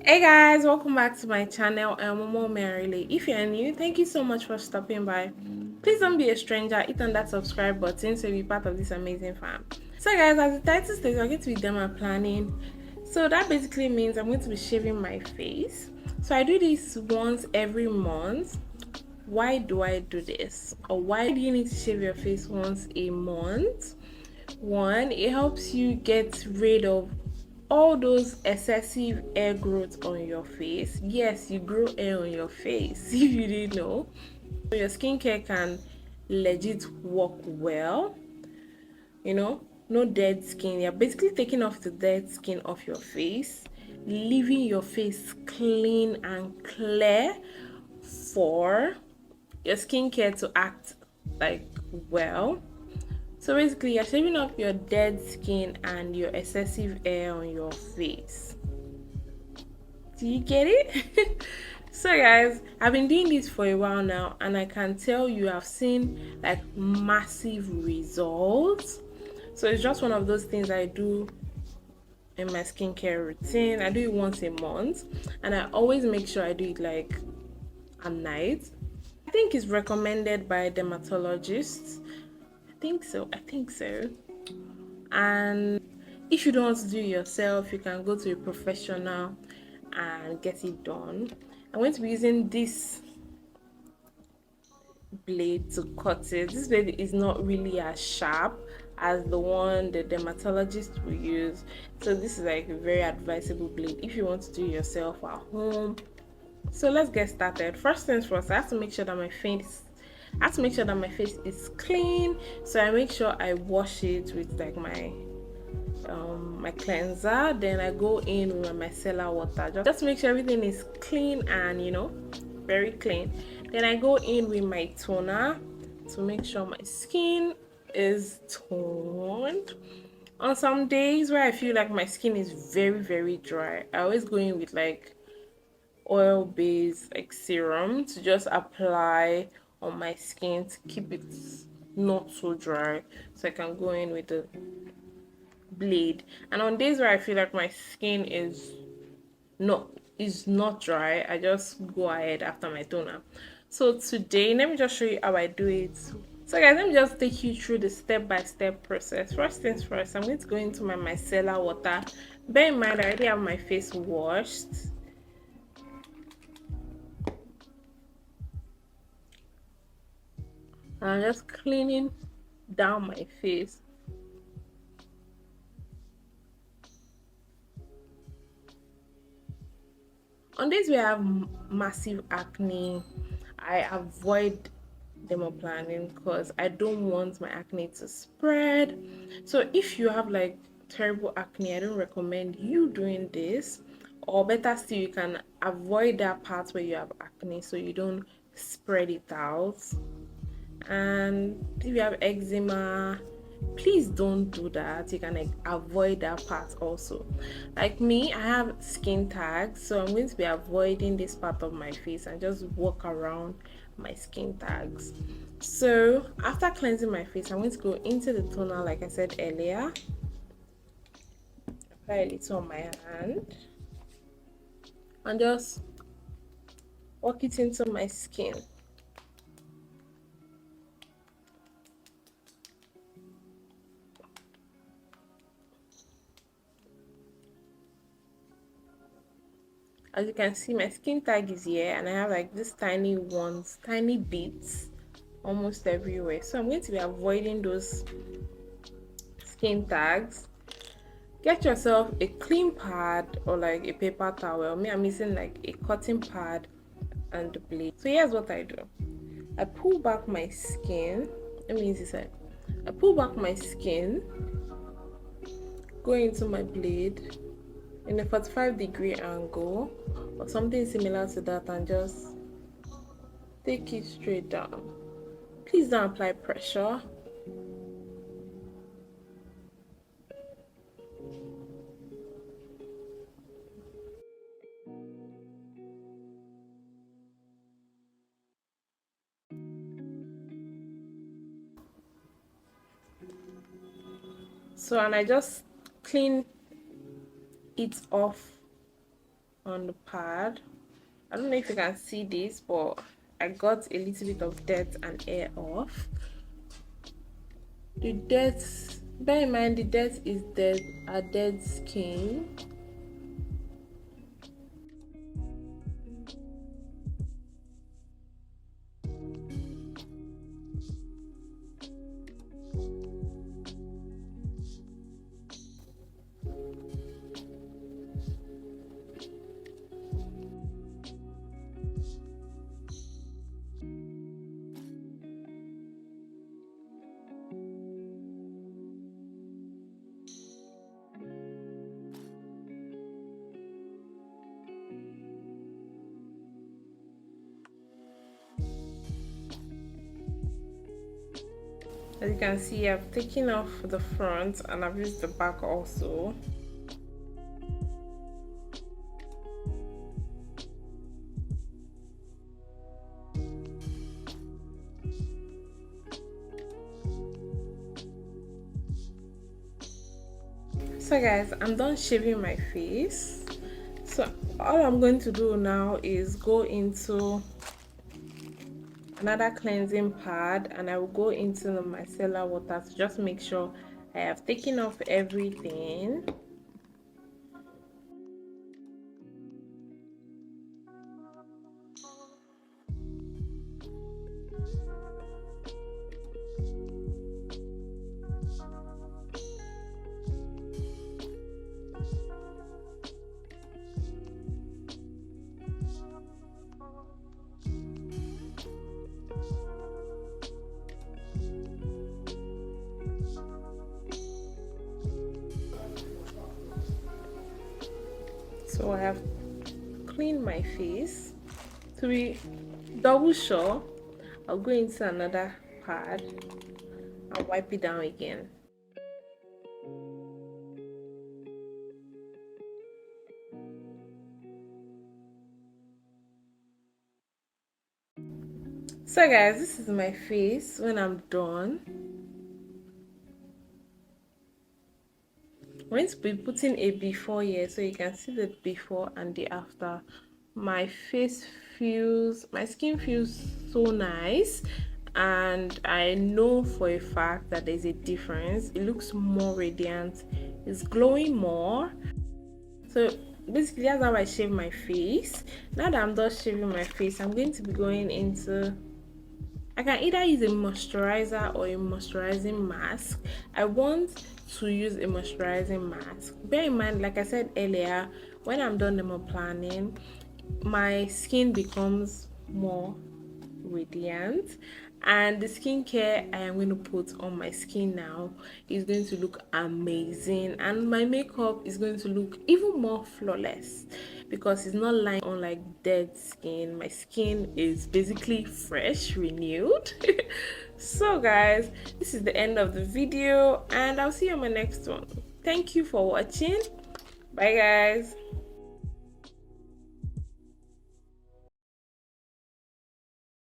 Hey guys, welcome back to my channel. I'm Momo Merrily. If you're new, thank you so much for stopping by. Please don't be a stranger. Hit on that subscribe button so you'll be part of this amazing fam. So guys, as the title states, I'm going to be dermaplaning. So that basically means I'm going to be shaving my face. So I do this once every month. Why do I do this? Or why do you need to shave your face once a month? One, it helps you get rid of all those excessive hair growth on your face. Yes, you grow hair on your face if you didn't know. So your skincare can legit work well, no dead skin. You're basically taking off the dead skin off your face, leaving your face clean and clear for your skincare to act like well. So basically, you're shaving off your dead skin and your excessive hair on your face. Do you get it? So guys, I've been doing this for a while now, and I can tell you I've seen like massive results. So it's just one of those things I do in my skincare routine. I do it once a month, and I always make sure I do it like at night. I think it's recommended by dermatologists. I think so. And if you don't want to do it yourself, you can go to a professional and get it done. I'm going to be using this blade to cut it. This blade is not really as sharp as the one the dermatologist will use, so this is like a very advisable blade if you want to do it yourself at home. So let's get started. First things first, I have to make sure that my face is clean. So I make sure I wash it with like my cleanser. Then I go in with my micellar water just to make sure everything is clean and very clean. Then I go in with my toner to make sure my skin is toned. On some days where I feel like my skin is very dry, I always go in with like oil based like serum to just apply on my skin to keep it not so dry, so I can go in with the blade. And on days where I feel like my skin not not dry, I just go ahead after my toner. So today, let me just show you how I do it. So guys, let me just take you through the step-by-step process. First things first, I'm going to go into my micellar water. Bear in mind I already have my face washed. I'm just cleaning down my face. On days where I have massive acne, I avoid dermaplaning because I don't want my acne to spread. So if you have like terrible acne, I don't recommend you doing this. Or better still, you can avoid that part where you have acne so you don't spread it out. And if you have eczema, please don't do that. You can like avoid that part also. Like me, I have skin tags, so I'm going to be avoiding this part of my face and just walk around my skin tags. So after cleansing my face, I'm going to go into the toner like I said earlier, apply a little on my hand and just work it into my skin. As you can see, my skin tag is here and I have like these tiny ones, tiny bits almost everywhere. So I'm going to be avoiding those skin tags. Get yourself a clean pad or like a paper towel. Me, I'm using like a cotton pad and the blade. So here's what I do. I pull back my skin. Let me use this side. I pull back my skin, go into my blade in a 45-degree angle or something similar to that and just take it straight down. Please don't apply pressure. So and I just clean it off on the pad. I don't know if you can see this, but I got a little bit of dirt and air off. The dirt, bear in mind the dirt is dead, a dead skin. As you can see, I've taken off the front and I've used the back also. So guys, I'm done shaving my face. So all I'm going to do now is go into another cleansing pad, and I will go into the micellar water to just make sure I have taken off everything. So I have cleaned my face. To be double sure, I'll go into another pad and wipe it down again. So guys, this is my face when I'm done. I'm going to be putting a before here so you can see the before and the after. My skin feels so nice, and I know for a fact that there's a difference. It looks more radiant, it's glowing more. So basically that's how I shave my face. Now that I'm done shaving my face, I'm going to be going into, I can either use a moisturizer or a moisturizing mask. I want to use a moisturizing mask. Bear in mind, like I said earlier, when I'm done dermaplaning, my skin becomes more radiant, and the skincare I am going to put on my skin now is going to look amazing, and my makeup is going to look even more flawless because it's not lying on like dead skin. My skin is basically fresh, renewed. So guys, this is the end of the video, and I'll see you on my next one. Thank you for watching. Bye guys.